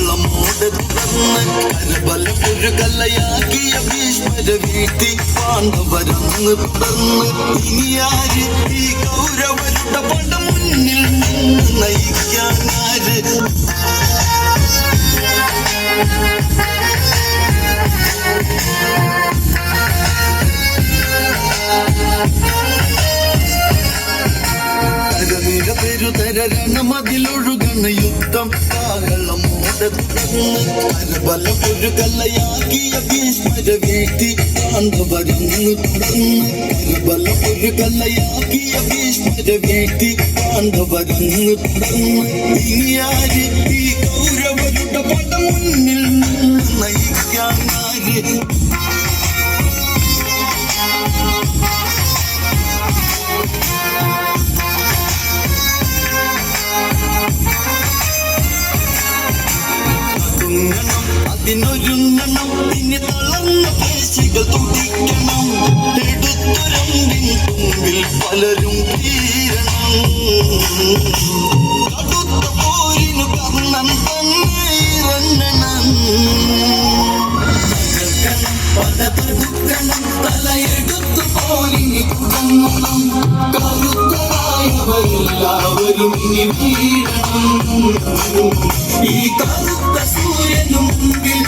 കാഹളമോടെ തുറന്ന് കരബലപ്പൊരു കല്ലയാക്കിയ ഭീഷ്മരെ വീഴ്ത്തി പാണ്ഡവരന്ന് തുടർന്ന് ഇനിയാര് ഈ കൗരവരുടെ പട മുന്നിൽ നിന്ന് നയിക്കാനാര് രണമതിലൊഴുകണ യുദ്ധം കാഹളമോടെ തുടർന്ന് കരബലപ്പൊരു കല്ലയാക്കിയ ഭീഷ്മരെ വീഴ്ത്തി പാണ്ഡവരന്ന് തുടർന്ന് കരബലപ്പൊരു കല്ലയാക്കിയ ഭീഷ്മരെ വീഴ്ത്തി പാണ്ഡവരന്ന് തുടർന്ന് ഇനിയാര് ഈ കൗരവരുടെ പട മുന്നിൽ നിന്ന് നയിക്കാനാര് അതിനൊരുങ്ങണം ഇനി തളർന്ന പേശികൾ തുടിക്കണം എടുത്തുരമ്പിൻ തുമ്പിൽ പലരും തീരണം കടുത്ത പോരിനു കർണൻ തന്നെ ഇറങ്ങണം പല തടുക്കണം തലയെടുത്തു പോരിനി തുടങ്ങണം കരുത്തരായവരെല്ലാവരും ഇനി വീഴണം ഈ കറുത്ത സൂര്യനു മുമ്പിൽ